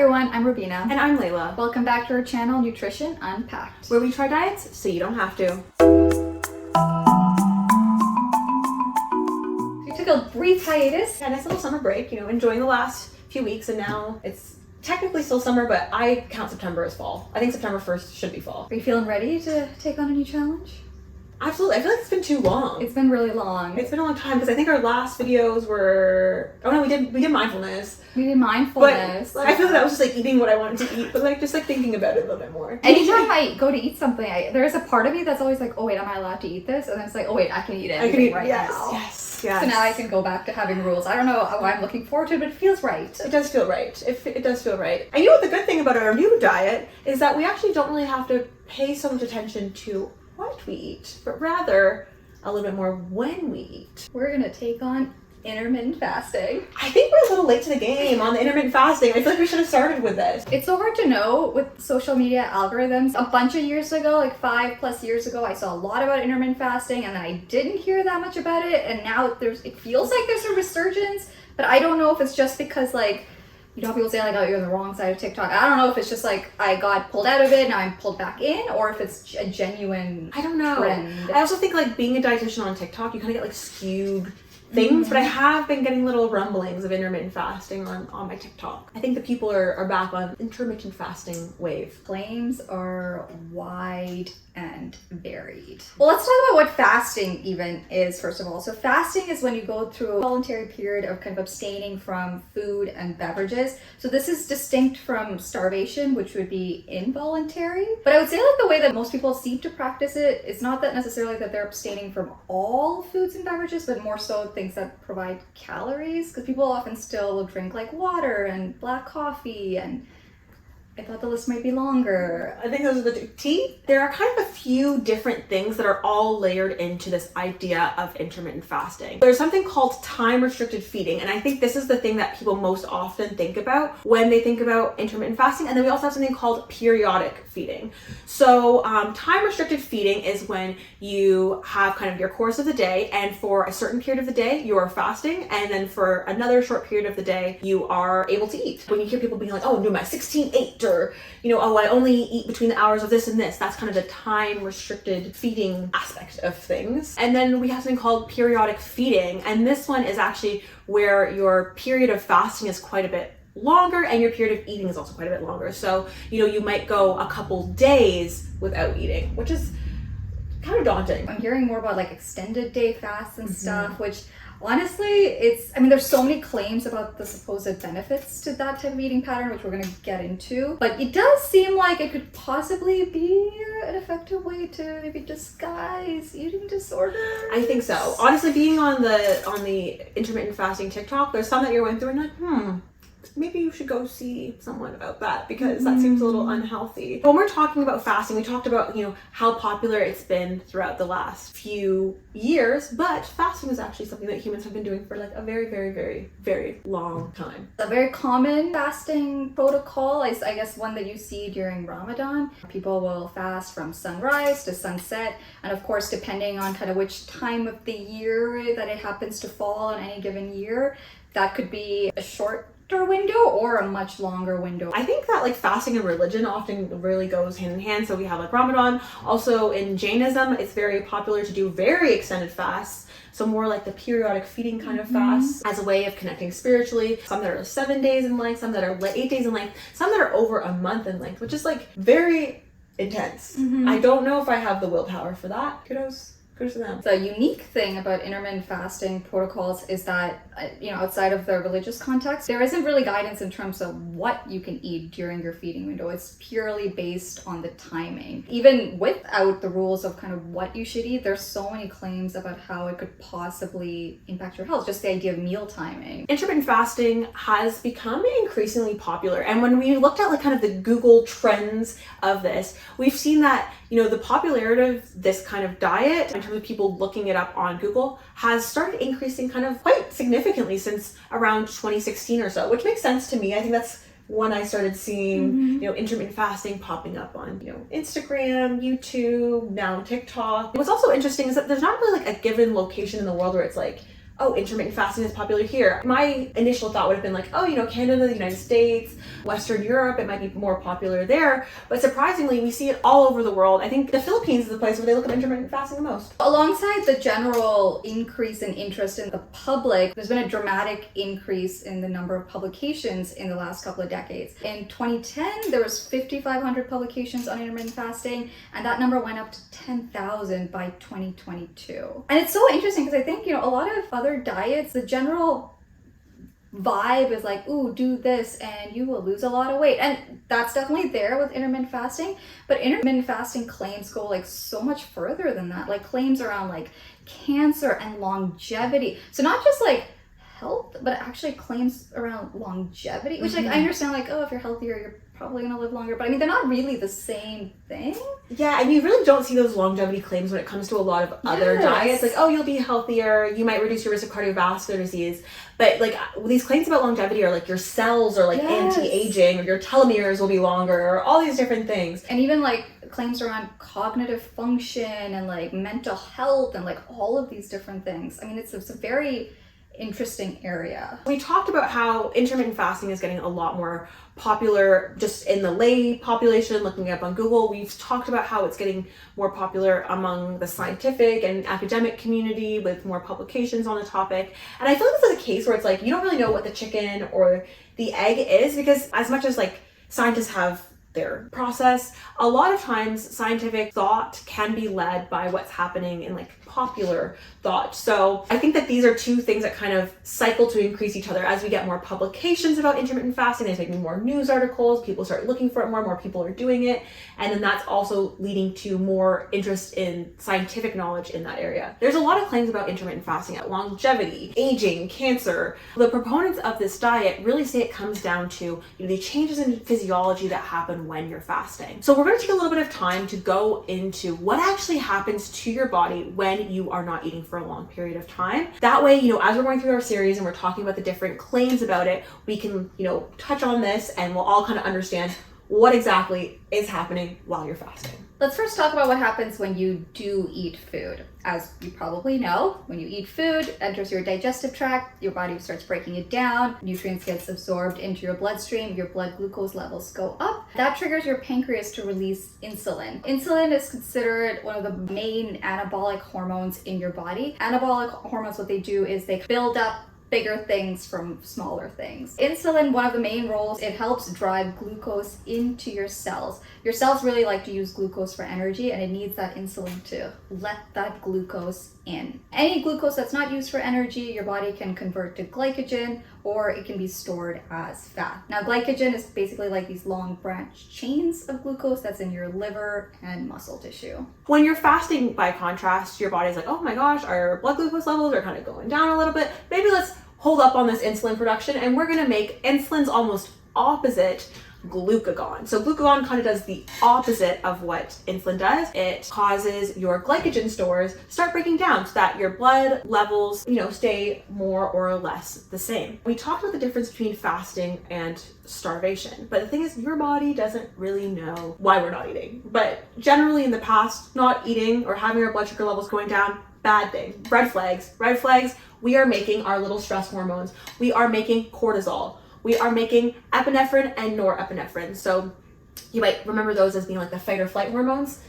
everyone, I'm Rubina. And I'm Layla. Welcome back to our channel, Nutrition Unpacked, where we try diets so you don't have to. We took a brief hiatus. Yeah, nice little summer break, enjoying the last few weeks, and now it's technically still summer, but I count September as fall. I think September 1st should be fall. Are you feeling ready to take on a new challenge? Absolutely. I feel like it's been too long. It's been really long. It's been a long time because I think our last videos were... Oh no, we did mindfulness. We did mindfulness. But I feel like that was just like eating what I wanted to eat, but just thinking about it a little bit more. Anytime I go to eat something, there is a part of me that's always like, oh wait, am I allowed to eat this? And then it's like, oh wait, I can eat it. I can eat right now. Yes. So now I can go back to having rules. I don't know what I'm looking forward to, but it feels right. It does feel right. It does feel right. And what the good thing about our new diet is that we actually don't really have to pay so much attention to what we eat, but rather a little bit more when we eat. We're gonna take on intermittent fasting. I think we're a little late to the game on the intermittent fasting. I feel like we should have started with this. It's so hard to know with social media algorithms. A bunch of years ago, like 5+ years ago, I saw a lot about intermittent fasting, and then I didn't hear that much about it, and now it feels like there's a resurgence, but I don't know if it's just because people say oh, you're on the wrong side of TikTok. I don't know if it's just I got pulled out of it, now I'm pulled back in, or if it's a genuine trend. I also think being a dietitian on TikTok, you kind of get skewed things, but I have been getting little rumblings of intermittent fasting on my TikTok. I think the people are back on intermittent fasting wave. Claims are wide and varied. Well, let's talk about what fasting even is, first of all. So fasting is when you go through a voluntary period of kind of abstaining from food and beverages. So this is distinct from starvation, which would be involuntary. But I would say the way that most people seem to practice it, it's not that necessarily that they're abstaining from all foods and beverages, but more so things that provide calories, because people often still will drink water and black coffee, and I thought the list might be longer. I think those are the two. Tea, there are kind of a few different things that are all layered into this idea of intermittent fasting. There's something called time-restricted feeding, and I think this is the thing that people most often think about when they think about intermittent fasting. And then we also have something called periodic feeding. So time-restricted feeding is when you have kind of your course of the day, and for a certain period of the day, you are fasting, and then for another short period of the day, you are able to eat. When you hear people being like, oh, I'm doing my 16-8, or I only eat between the hours of this and this. That's kind of the time restricted feeding aspect of things. And then we have something called periodic feeding, and this one is actually where your period of fasting is quite a bit longer and your period of eating is also quite a bit longer. So you might go a couple days without eating, which is kind of daunting. I'm hearing more about extended day fasts and stuff, which honestly, there's so many claims about the supposed benefits to that type of eating pattern, which we're going to get into. But it does seem like it could possibly be an effective way to maybe disguise eating disorders. I think so. Honestly, being on the intermittent fasting TikTok, there's some that you're going through and maybe you should go see someone about that, because that seems a little unhealthy. When we're talking about fasting, we talked about, how popular it's been throughout the last few years, but fasting is actually something that humans have been doing for a very, very, very, very long time. A very common fasting protocol is, I guess, one that you see during Ramadan. People will fast from sunrise to sunset, and of course, depending on kind of which time of the year that it happens to fall on any given year, that could be a shorter window or a much longer window. I think that fasting and religion often really goes hand in hand. So we have Ramadan. Also in Jainism, it's very popular to do very extended fasts. So more the periodic feeding kind of fasts as a way of connecting spiritually. Some that are 7 days in length, some that are 8 days in length, some that are over a month in length, which is very intense. I don't know if I have the willpower for that. Kudos to them. The unique thing about intermittent fasting protocols is that, outside of the religious context, there isn't really guidance in terms of what you can eat during your feeding window. It's purely based on the timing. Even without the rules of kind of what you should eat, there's so many claims about how it could possibly impact your health. Just the idea of meal timing. Intermittent fasting has become increasingly popular. And when we looked at kind of the Google trends of this, we've seen that, the popularity of this kind of diet in terms of people looking it up on Google has started increasing kind of quite significantly since around 2016 or so, which makes sense to me. I think that's when I started seeing, intermittent fasting popping up on, Instagram, YouTube, now TikTok. What's also interesting is that there's not really a given location in the world where it's oh, intermittent fasting is popular here. My initial thought would have been like, oh, Canada, the United States, Western Europe, it might be more popular there. But surprisingly, we see it all over the world. I think the Philippines is the place where they look at intermittent fasting the most. Alongside the general increase in interest in the public, there's been a dramatic increase in the number of publications in the last couple of decades. In 2010, there was 5,500 publications on intermittent fasting, and that number went up to 10,000 by 2022. And it's so interesting because I think, a lot of other diets, the general vibe is like, ooh, do this and you will lose a lot of weight. And that's definitely there with intermittent fasting, but intermittent fasting claims go like so much further than that. Like claims around like cancer and longevity. So not just like health, but actually claims around longevity, which like I understand like, oh, if you're healthier, you're probably gonna live longer, but I mean, they're not really the same thing. Yeah, and you really don't see those longevity claims when it comes to a lot of other diets. Like, oh, you'll be healthier, you might reduce your risk of cardiovascular disease. But like these claims about longevity are like your cells are like anti-aging, or your telomeres will be longer, or all these different things. And even like claims around cognitive function and like mental health and like all of these different things. I mean, it's a very interesting area. We talked about how intermittent fasting is getting a lot more popular just in the lay population, looking up on Google. We've talked about how it's getting more popular among the scientific and academic community with more publications on the topic. And I feel like this is a case where it's like you don't really know what the chicken or the egg is, because as much as like scientists have their process, a lot of times scientific thought can be led by what's happening in like popular thought. So I think that these are two things that kind of cycle to increase each other. As we get more publications about intermittent fasting, there's making more news articles, people start looking for it more people are doing it, and then that's also leading to more interest in scientific knowledge in that area. There's a lot of claims about intermittent fasting at longevity, aging, cancer. The proponents of this diet really say it comes down to the changes in physiology that happen when you're fasting. So we're going to take a little bit of time to go into what actually happens to your body when you are not eating for a long period of time. That way, as we're going through our series and we're talking about the different claims about it, we can, touch on this and we'll all kind of understand what exactly is happening while you're fasting. Let's first talk about what happens when you do eat food. As you probably know, when you eat food, it enters your digestive tract, your body starts breaking it down, nutrients gets absorbed into your bloodstream, your blood glucose levels go up. That triggers your pancreas to release insulin. Insulin is considered one of the main anabolic hormones in your body. Anabolic hormones, what they do is they build up bigger things from smaller things. Insulin, one of the main roles, it helps drive glucose into your cells. Your cells really like to use glucose for energy, and it needs that insulin to let that glucose in. Any glucose that's not used for energy, your body can convert to glycogen, or it can be stored as fat. Now, glycogen is basically like these long branch chains of glucose that's in your liver and muscle tissue. When you're fasting, by contrast, your body's like, oh my gosh, our blood glucose levels are kind of going down a little bit. Maybe let's hold up on this insulin production, and we're gonna make insulin's almost opposite, glucagon. So glucagon kind of does the opposite of what insulin does. It causes your glycogen stores start breaking down so that your blood levels, stay more or less the same. We talked about the difference between fasting and starvation, but the thing is, your body doesn't really know why we're not eating. But generally in the past, not eating or having our blood sugar levels going down, bad thing. Red flags. Red flags. We are making our little stress hormones. We are making cortisol. We are making epinephrine and norepinephrine. So you might remember those as being like the fight or flight hormones.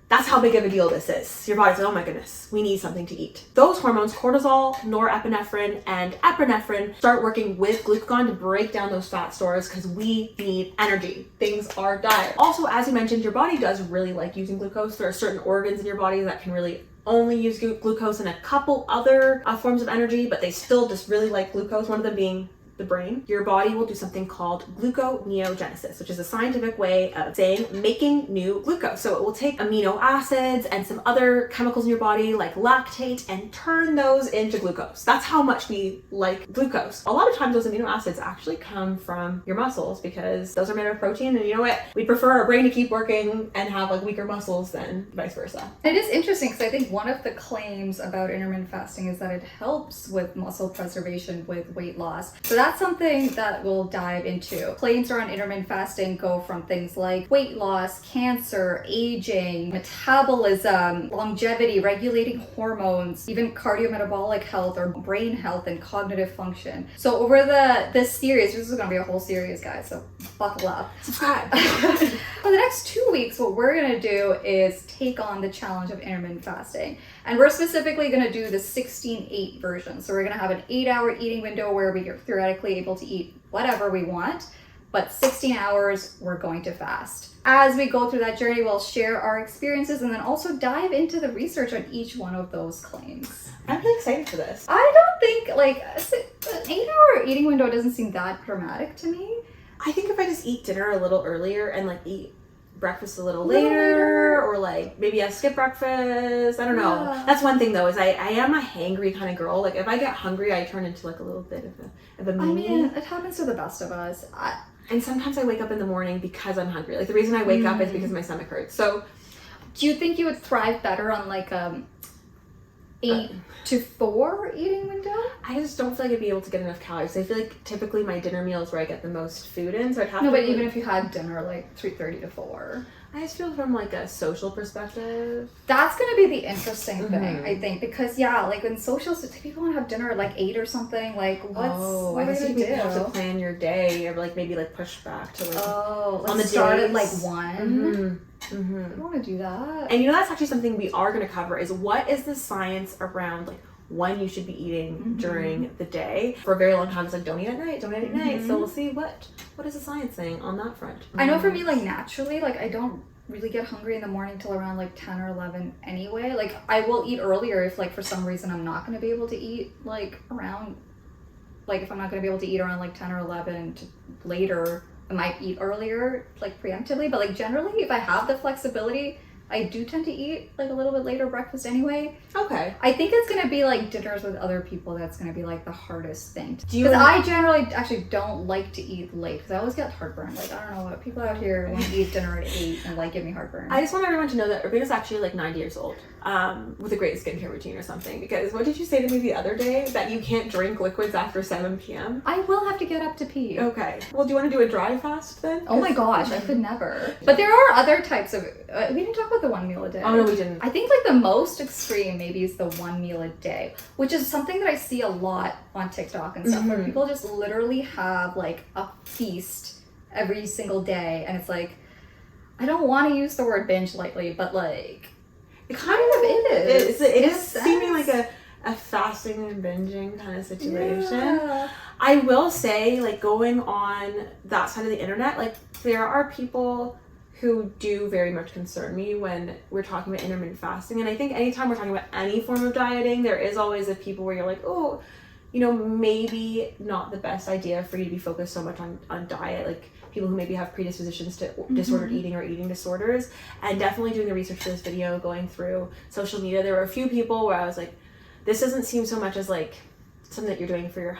That's how big of a deal this is. Your body's like, oh my goodness, we need something to eat. Those hormones, cortisol, norepinephrine, and epinephrine, start working with glucagon to break down those fat stores because we need energy. Things are dire. Also, as you mentioned, your body does really like using glucose. There are certain organs in your body that can really only use glucose, and a couple other forms of energy, but they still just really like glucose, one of them being the brain. Your body will do something called gluconeogenesis, which is a scientific way of saying making new glucose. So it will take amino acids and some other chemicals in your body like lactate and turn those into glucose. That's how much we like glucose. A lot of times those amino acids actually come from your muscles because those are made of protein, and you know what? We prefer our brain to keep working and have like weaker muscles than vice versa. It is interesting because I think one of the claims about intermittent fasting is that it helps with muscle preservation with weight loss. So that's something that we'll dive into. Claims around intermittent fasting go from things like weight loss, cancer, aging, metabolism, longevity, regulating hormones, even cardiometabolic health or brain health and cognitive function. So over this series, this is gonna be a whole series, guys, so buckle up. Subscribe. For the next 2 weeks, what we're gonna do is take on the challenge of intermittent fasting. And we're specifically gonna do the 16-8 version. So we're gonna have an 8-hour eating window where we are theoretically able to eat whatever we want, but 16 hours we're going to fast. As we go through that journey, we'll share our experiences and then also dive into the research on each one of those claims. I'm really excited for this. I don't think, like, an 8-hour eating window doesn't seem that dramatic to me. I think if I just eat dinner a little earlier and like eat breakfast a little later, or like maybe I skip breakfast. I don't know. Yeah. That's one thing though, is I am a hangry kind of girl. Like if I get hungry, I turn into like a little bit of a I meme. mean, it happens to the best of us. And sometimes I wake up in the morning because I'm hungry. Like the reason I wake up is because my stomach hurts. So do you think you would thrive better on like 8 to 4 eating window? I just don't feel like I'd be able to get enough calories. I feel like typically my dinner meal is where I get the most food in, so I'd have to. No, but even if you had dinner like 3:30 to 4. I just feel from like a social perspective. That's gonna be the interesting thing, I think, because like in socials, people want to have dinner at like 8 or something. Like, what are guess they you gonna do? have to plan your day, or like maybe like push back to like on the start at like 1. I don't want to do that. And you know, that's actually something we are going to cover, is what is the science around like when you should be eating during the day. For a very long time it's like don't eat at night, don't eat at night. So we'll see what is the science saying on that front. I know for me, like naturally, like I don't really get hungry in the morning till around like 10 or 11 anyway. Like I will eat earlier if like for some reason I'm not going to be able to eat like around, like if I'm not going to be able to eat around like 10 or 11 to later, I might eat earlier, like preemptively. But like generally, if I have the flexibility, I do tend to eat like a little bit later breakfast anyway. Okay. I think it's gonna be like dinners with other people that's gonna be like the hardest thing. Do Because I generally actually don't like to eat late because I always get heartburn. Like I don't know what people out here want to eat dinner at 8 and like give me heartburn. I just want everyone to know that Urbana's actually like 90 years old, with a great skincare routine or something. Because what did you say to me the other day? That you can't drink liquids after 7 p.m.? I will have to get up to pee. Okay. Well, do you want to do a dry fast then? Oh my gosh, I could never. But there are other types of. We didn't talk about the 1 meal a day. Oh no, we didn't. I think like the most extreme maybe is the 1 meal a day, which is something that I see a lot on TikTok and stuff, where people just literally have like a feast every single day, and it's like, I don't want to use the word binge lightly, but like it kind of is. It is seeming like a fasting and binging kind of situation. Yeah. I will say, like, going on that side of the internet, like there are people who do very much concern me when we're talking about intermittent fasting. And I think anytime we're talking about any form of dieting, there is always the people where you're like, oh, you know, maybe not the best idea for you to be focused so much on diet. Like people who maybe have predispositions to disordered eating or eating disorders. And definitely doing the research for this video, going through social media, there were a few people where I was like, this doesn't seem so much as like something that you're doing for your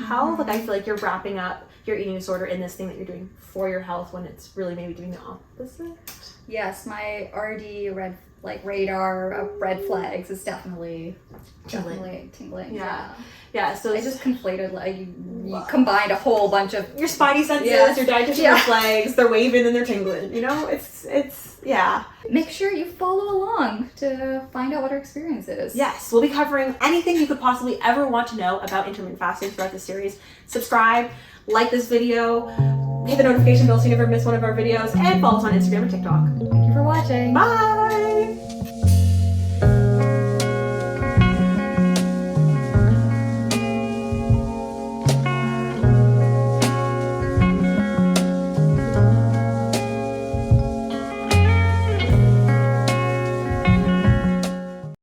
health. Like I feel like you're wrapping up your eating disorder in this thing that you're doing for your health, when it's really maybe doing the opposite. Yes, my RD radar of red flags is definitely tingling. Yeah, so I just conflated, like you combined a whole bunch of your spidey senses, Yes. your dietitian red flags, they're waving and they're tingling. You know, it's yeah. Make sure you follow along to find out what our experience is. Yes, we'll be covering anything you could possibly ever want to know about intermittent fasting throughout this series. Subscribe, like this video, hit the notification bell so you never miss one of our videos, and follow us on Instagram and TikTok. Thank you for watching. Bye!